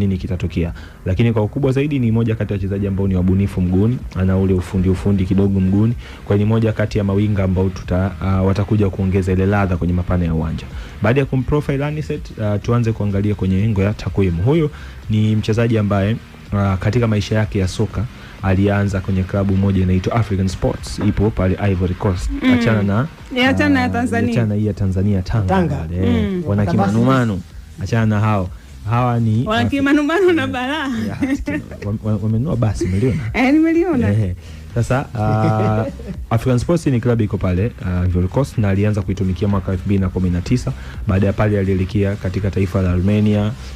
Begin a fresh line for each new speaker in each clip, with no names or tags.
nini kitatokea. Lakini kwa ukubwa zaidi ni moja kati ya wachezaji ambao ni wabunifu mguuni, ana ule ufundi kidogo mguuni. Kwa ni moja kati ya mawinga ambao watakuja kuongeza ile ladha kwenye mapana ya uwanja. Baada ya kumprofile Anicet, tuanze kuangalia kwenye engo ya takwimu. Huyo ni mchezaji ambaye katika maisha yake ya soka alianza kwenye klabu moja inaitwa African Sports, ipo pale Ivory Coast. Achana na Tanzania. Achana hii ya Tanzania Tanga. Wana kimanumanu. Achana na hao. Hawa ni
wana kimanumanu na balaa.
Wamenunua basi, umeliona?
Nimeliona.
Sasa African Sports ni klabu iko pale Ivory Coast, na alianza kuitumikia mwaka 2019. Baada ya pale alielekea katika taifa la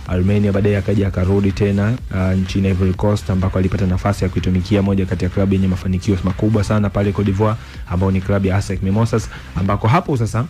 Armenia, baadaye akaja akarudi tena nchini Ivory Coast, ambako alipata nafasi ya kuitumikia moja kati ya klabu yenye mafanikio makubwa sana pale Cote d'Ivoire, ambao ni klabu ya ASEC Mimosas, ambako hapo sasa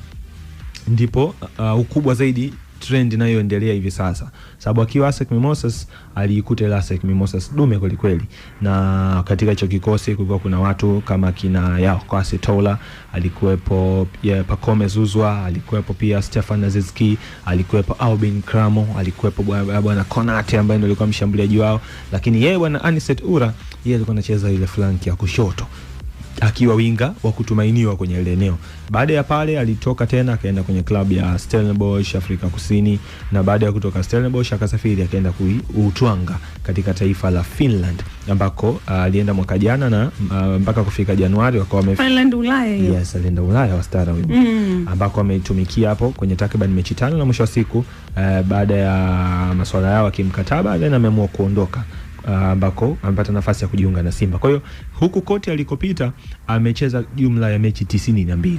ndipo ukubwa zaidi trend inayoendelea hivi sasa. Sababu akiwa ASEC Mimosas aliikuta ile ASEC Mimosas dume kweli kweli, na katika hicho kikosi kulikuwa kuna watu kama kina Yao Kwasi Tola, alikuwepo Pacome Zuzwa, alikuwepo pia Stefan Azizki, alikuwepo Aubin Kramo, alikuwepo bwana Konate ambaye ndio alikuwa mshambuliaji wao, lakini yeye bwana Anicet Ura yeye alikuwa anacheza ile flanki ya kushoto akiwa winga wa kutumainiwa kwenye ile eneo. Baada ya pale alitoka tena akaenda kwenye klabu ya Stellenbosch Afrika Kusini, na baada ya kutoka Stellenbosch akasafiri akaenda kuutwanga katika taifa la Finland, ambako alienda mwaka jana na mpaka kufika Januari wakawa
Finland Ulaya hiyo.
Yes, alienda Ulaya wastara huyo. Ambako ametumikia hapo kwenye takriban mechi 5, na mwisho wa siku baada ya masuala yao kimkataba then ameamua kuondoka, ambako amepata nafasi ya kujiunga na Simba. Kwa hiyo huku kote alikopita amecheza jumla ya mechi 92.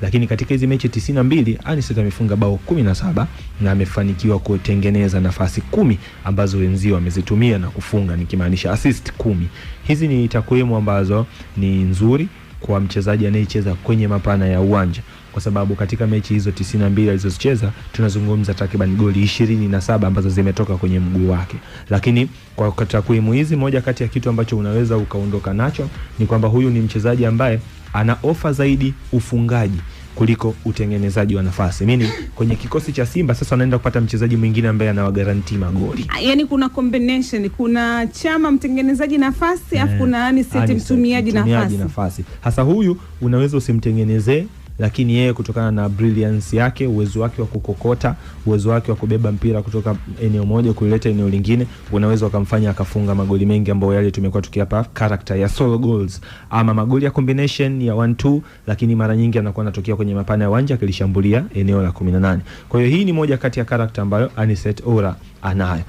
Lakini katika hizi mechi 92 Anicet amefunga bao 17 na amefanikiwa kutengeneza nafasi 10 ambazo wenzio wamezitumia na kufunga, nikimaanisha assist 10. Hizi ni takwimu ambazo ni nzuri kwa mchezaji anayecheza kwenye mapana ya uwanja, kwa sababu katika mechi hizo 92 alizocheza tunazungumza takriban goli 27 ambazo zimetoka kwenye mguu wake. Lakini kwa takwimu hizi, moja kati ya kitu ambacho unaweza ukaondoka nacho ni kwamba huyu ni mchezaji ambaye ana ofa zaidi ufungaji kuliko utengenezaji wa nafasi. Mimi kwenye kikosi cha Simba sasa wanaenda kupata mchezaji mwingine ambaye anawagaranti magoli.
Yaani kuna combination, kuna Chama mtengenezaji nafasi, afu kuna Anicet mtumiaji nafasi.
Hasa huyu unaweza usimtengenezee, lakini yeye kutokana na brilliance yake, uwezo wake wa kukokota, uwezo wake wa kubeba mpira kutoka eneo moja kuleta eneo lingine, unaweza ukamfanya akafunga magoli mengi ambayo yale tumekuwa tukiapa character ya solo goals ama magoli ya combination ya 1-2, lakini mara nyingi anakuwa anatokea kwenye mapana ya uwanja akilishambulia eneo la 18. Kwa hiyo hii ni moja kati ya character ambayo Anicet Ura anayo.